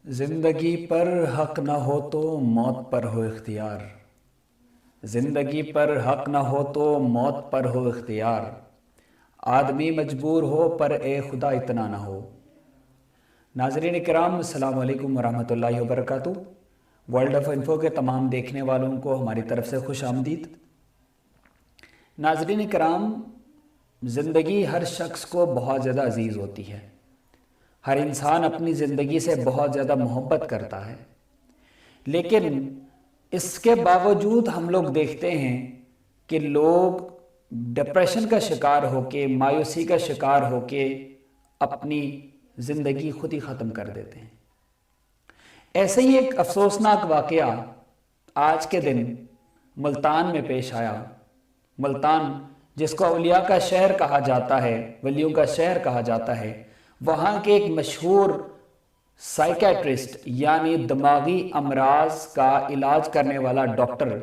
زندگی پر حق نہ ہو تو موت پر ہو اختیار، زندگی پر حق نہ ہو تو موت پر ہو اختیار، آدمی مجبور ہو پر اے خدا اتنا نہ ہو۔ ناظرین کرام، السلام علیکم ورحمۃ اللہ وبرکاتہ۔ ورلڈ آف انفو کے تمام دیکھنے والوں کو ہماری طرف سے خوش آمدید۔ ناظرین کرام، زندگی ہر شخص کو بہت زیادہ عزیز ہوتی ہے۔ ہر انسان اپنی زندگی سے بہت زیادہ محبت کرتا ہے، لیکن اس کے باوجود ہم لوگ دیکھتے ہیں کہ لوگ ڈپریشن کا شکار ہو کے، مایوسی کا شکار ہو کے اپنی زندگی خود ہی ختم کر دیتے ہیں۔ ایسے ہی ایک افسوسناک واقعہ آج کے دن ملتان میں پیش آیا۔ ملتان، جس کو اولیاء کا شہر کہا جاتا ہے، ولیوں کا شہر کہا جاتا ہے، وہاں کے ایک مشہور سائیکیٹرسٹ یعنی دماغی امراض کا علاج کرنے والا ڈاکٹر،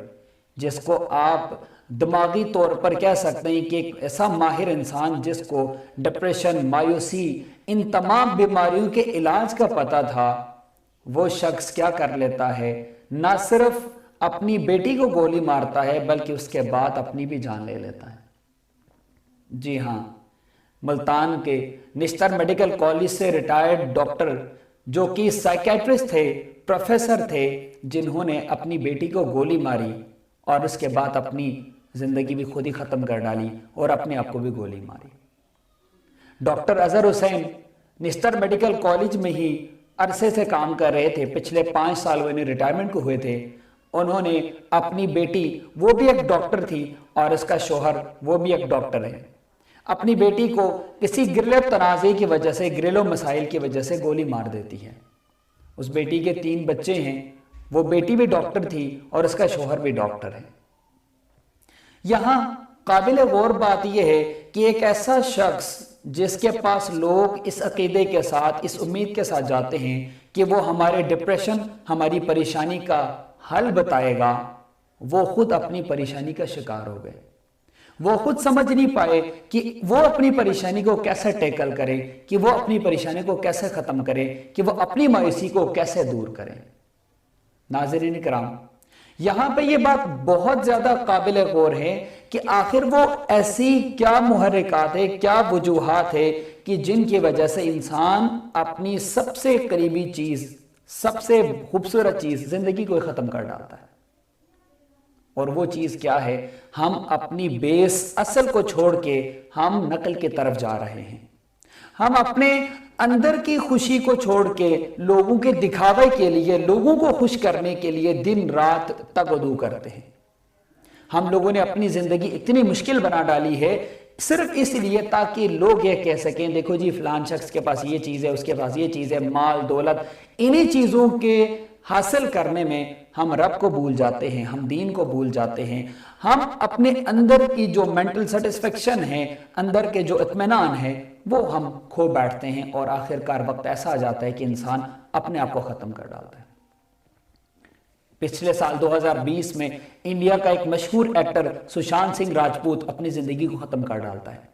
جس کو آپ دماغی طور پر کہہ سکتے ہیں کہ ایک ایسا ماہر انسان جس کو ڈپریشن، مایوسی، ان تمام بیماریوں کے علاج کا پتہ تھا، وہ شخص کیا کر لیتا ہے؟ نہ صرف اپنی بیٹی کو گولی مارتا ہے بلکہ اس کے بعد اپنی بھی جان لے لیتا ہے۔ جی ہاں، ملتان کے نشتر میڈیکل کالج سے ریٹائرڈ ڈاکٹر، جو کہ سائیکیٹرسٹ تھے، پروفیسر تھے، جنہوں نے اپنی بیٹی کو گولی ماری اور اس کے بعد اپنی زندگی بھی خود ہی ختم کر ڈالی اور اپنے آپ کو بھی گولی ماری۔ ڈاکٹر اظہر حسین نشتر میڈیکل کالج میں ہی عرصے سے کام کر رہے تھے، پچھلے 5 سال وہ انہیں ریٹائرمنٹ کو ہوئے تھے۔ انہوں نے اپنی بیٹی، وہ بھی ایک ڈاکٹر تھی، اور اس کا شوہر وہ بھی ایک ڈاکٹر ہے، اپنی بیٹی کو کسی گرلے تنازع کی وجہ سے، گریلو مسائل کی وجہ سے گولی مار دیتی ہے۔ اس بیٹی کے 3 بچے ہیں، وہ بیٹی بھی ڈاکٹر تھی اور اس کا شوہر بھی ڈاکٹر ہے۔ یہاں قابل غور بات یہ ہے کہ ایک ایسا شخص جس کے پاس لوگ اس عقیدے کے ساتھ، اس امید کے ساتھ جاتے ہیں کہ وہ ہمارے ڈپریشن، ہماری پریشانی کا حل بتائے گا، وہ خود اپنی پریشانی کا شکار ہو گئے۔ وہ خود سمجھ نہیں پائے کہ وہ اپنی پریشانی کو کیسے ٹیکل کرے، کہ وہ اپنی پریشانی کو کیسے ختم کرے، کہ وہ اپنی مایوسی کو کیسے دور کرے۔ ناظرین کرام، یہاں پہ یہ بات بہت زیادہ قابل غور ہے کہ آخر وہ ایسی کیا محرکات ہے، کیا وجوہات ہے کہ جن کی وجہ سے انسان اپنی سب سے قریبی چیز، سب سے خوبصورت چیز، زندگی کو ختم کر ڈالتا ہے۔ اور وہ چیز کیا ہے؟ ہم اپنی بیس اصل کو چھوڑ کے ہم نقل کی طرف جا رہے ہیں۔ ہم اپنے اندر کی خوشی کو چھوڑ کے لوگوں کے دکھاوے کے لیے، لوگوں کو خوش کرنے کے لیے دن رات تگدو کرتے ہیں۔ ہم لوگوں نے اپنی زندگی اتنی مشکل بنا ڈالی ہے صرف اس لیے تاکہ لوگ یہ کہہ سکیں، دیکھو جی فلان شخص کے پاس یہ چیز ہے، اس کے پاس یہ چیز ہے، مال دولت، انہی چیزوں کے حاصل کرنے میں ہم رب کو بھول جاتے ہیں، ہم دین کو بھول جاتے ہیں۔ ہم اپنے اندر کی جو مینٹل سیٹسفیکشن ہے، اندر کے جو اطمینان ہے، وہ ہم کھو بیٹھتے ہیں، اور آخرکار وقت ایسا آ جاتا ہے کہ انسان اپنے آپ کو ختم کر ڈالتا ہے۔ پچھلے سال 2020 میں انڈیا کا ایک مشہور ایکٹر سشانت سنگھ راجپوت اپنی زندگی کو ختم کر ڈالتا ہے۔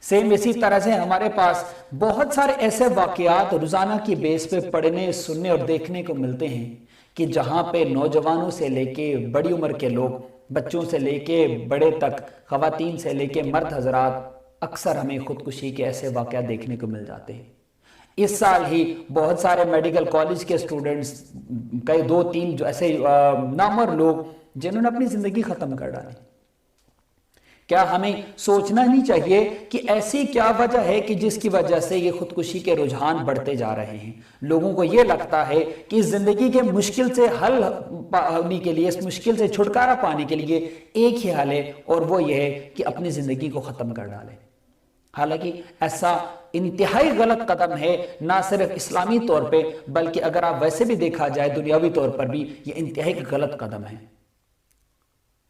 سیم اسی طرح سے ہمارے پاس بہت سارے ایسے واقعات روزانہ کی بیس پہ پڑھنے، سننے اور دیکھنے کو ملتے ہیں کہ جہاں پہ نوجوانوں سے لے کے بڑی عمر کے لوگ، بچوں سے لے کے بڑے تک، خواتین سے لے کے مرد حضرات، اکثر ہمیں خودکشی کے ایسے واقعات دیکھنے کو مل جاتے ہیں۔ اس سال ہی بہت سارے میڈیکل کالج کے اسٹوڈنٹس، کئی 2-3 جو ایسے نامور لوگ جنہوں نے اپنی زندگی ختم کر ڈالی۔ کیا ہمیں سوچنا نہیں چاہیے کہ ایسی کیا وجہ ہے کہ جس کی وجہ سے یہ خودکشی کے رجحان بڑھتے جا رہے ہیں؟ لوگوں کو یہ لگتا ہے کہ اس زندگی کے مشکل سے حل پانے کے لیے، اس مشکل سے چھٹکارا پانے کے لیے ایک ہی حل ہے، اور وہ یہ ہے کہ اپنی زندگی کو ختم کر ڈالیں۔ حالانکہ ایسا انتہائی غلط قدم ہے، نہ صرف اسلامی طور پہ بلکہ اگر آپ ویسے بھی دیکھا جائے دنیاوی طور پر بھی یہ انتہائی غلط قدم ہے۔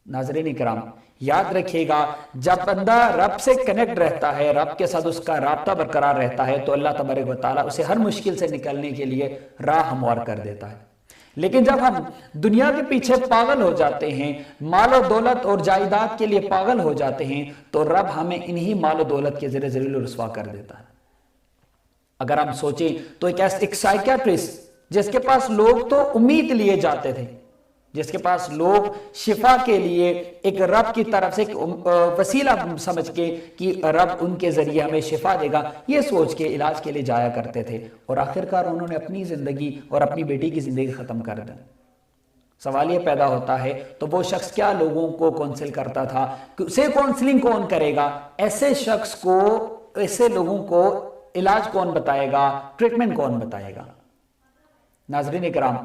ناظرین کرام، یاد رکھیے گا، جب بندہ رب سے کنیکٹ رہتا ہے، رب کے ساتھ اس کا رابطہ برقرار رہتا ہے، تو اللہ تبارک و تعالیٰ اسے ہر مشکل سے نکلنے کے لیے راہ ہموار کر دیتا ہے۔ لیکن جب ہم دنیا کے پیچھے پاگل ہو جاتے ہیں، مال و دولت اور جائیداد کے لیے پاگل ہو جاتے ہیں، تو رب ہمیں انہی مال و دولت کے ذریعے ذلیل و رسوا کر دیتا ہے۔ اگر ہم سوچیں تو ایک سائیکیٹرسٹ جس کے پاس لوگ تو امید لیے جاتے تھے، جس کے پاس لوگ شفا کے لیے ایک رب کی طرف سے وسیلہ سمجھ کے کہ رب ان کے ذریعے ہمیں شفا دے گا، یہ سوچ کے علاج کے لیے جایا کرتے تھے، اور آخرکار انہوں نے اپنی زندگی اور اپنی بیٹی کی زندگی ختم کر دی۔ سوال یہ پیدا ہوتا ہے تو وہ شخص کیا لوگوں کو کونسل کرتا تھا؟ اسے کونسلنگ کون کرے گا؟ ایسے شخص کو، ایسے لوگوں کو علاج کون بتائے گا؟ ٹریٹمنٹ کون بتائے گا؟ ناظرین اکرام،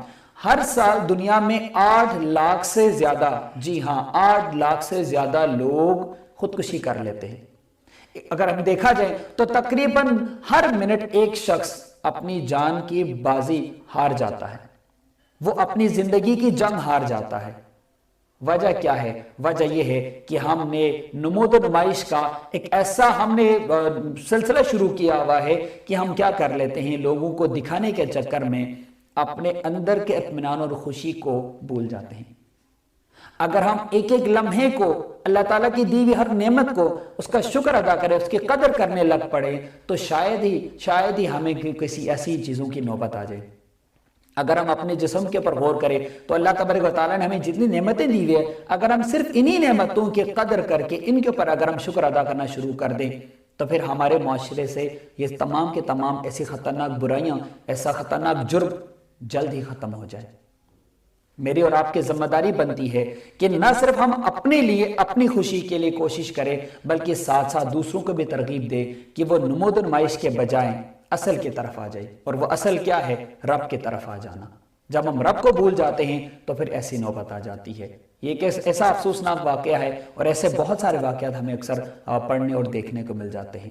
ہر سال دنیا میں 8 لاکھ سے زیادہ، جی ہاں 8 لاکھ سے زیادہ لوگ خودکشی کر لیتے ہیں۔ اگر ہم دیکھا جائے تو تقریباً ہر منٹ ایک شخص اپنی جان کی بازی ہار جاتا ہے، وہ اپنی زندگی کی جنگ ہار جاتا ہے۔ وجہ کیا ہے؟ وجہ یہ ہے کہ ہم نے نمود و نمائش کا ایک ایسا ہم نے سلسلہ شروع کیا ہوا ہے کہ ہم کیا کر لیتے ہیں، لوگوں کو دکھانے کے چکر میں اپنے اندر کے اطمینان اور خوشی کو بھول جاتے ہیں۔ اگر ہم ایک ایک لمحے کو، اللہ تعالیٰ کی دی ہوئی ہر نعمت کو، اس کا شکر ادا کریں، اس کی قدر کرنے لگ پڑے تو شاید ہی ہمیں کسی ایسی چیزوں کی نوبت آ جائے۔ اگر ہم اپنے جسم کے اوپر غور کریں تو اللہ تبارک و تعالیٰ نے ہمیں جتنی نعمتیں دی ہوئی ہیں، اگر ہم صرف انہی نعمتوں کی قدر کر کے ان کے اوپر اگر ہم شکر ادا کرنا شروع کر دیں تو پھر ہمارے معاشرے سے یہ تمام کے تمام ایسی خطرناک برائیاں، ایسا خطرناک جرم جلد ہی ختم ہو جائے۔ میری اور آپ کی ذمہ داری بنتی ہے کہ نہ صرف ہم اپنے لیے، اپنی خوشی کے لیے کوشش کریں، بلکہ ساتھ ساتھ دوسروں کو بھی ترغیب دے کہ وہ نمود و نمائش کے بجائے اصل کی طرف آ جائے، اور وہ اصل کیا ہے؟ رب کی طرف آ جانا۔ جب ہم رب کو بھول جاتے ہیں تو پھر ایسی نوبت آ جاتی ہے۔ یہ ایک ایسا افسوسناک واقعہ ہے، اور ایسے بہت سارے واقعات ہمیں اکثر پڑھنے اور دیکھنے کو مل جاتے ہیں۔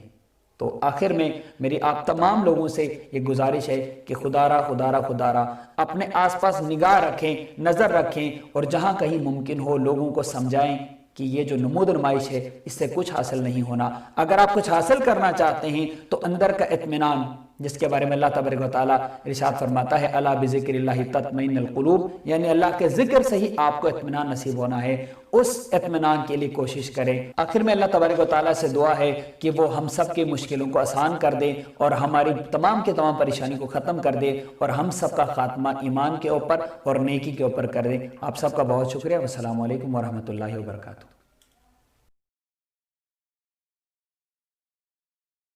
تو آخر میں میری آپ تمام لوگوں سے یہ گزارش ہے کہ خدا را اپنے آس پاس نگاہ رکھیں، نظر رکھیں، اور جہاں کہیں ممکن ہو لوگوں کو سمجھائیں کہ یہ جو نمود و نمائش ہے اس سے کچھ حاصل نہیں ہونا۔ اگر آپ کچھ حاصل کرنا چاہتے ہیں تو اندر کا اطمینان، جس کے بارے میں اللہ تبارک و تعالیٰ ارشاد فرماتا ہے الا بذکر اللہ تطمئن القلوب، یعنی اللہ کے ذکر سے ہی آپ کو اطمینان نصیب ہونا ہے، اس اطمینان کے لیے کوشش کریں۔ آخر میں اللہ تبارک و تعالیٰ سے دعا ہے کہ وہ ہم سب کی مشکلوں کو آسان کر دے اور ہماری تمام کے تمام پریشانی کو ختم کر دے، اور ہم سب کا خاتمہ ایمان کے اوپر اور نیکی کے اوپر کر دے۔ آپ سب کا بہت شکریہ۔ والسلام علیکم ورحمۃ اللہ وبرکاتہ۔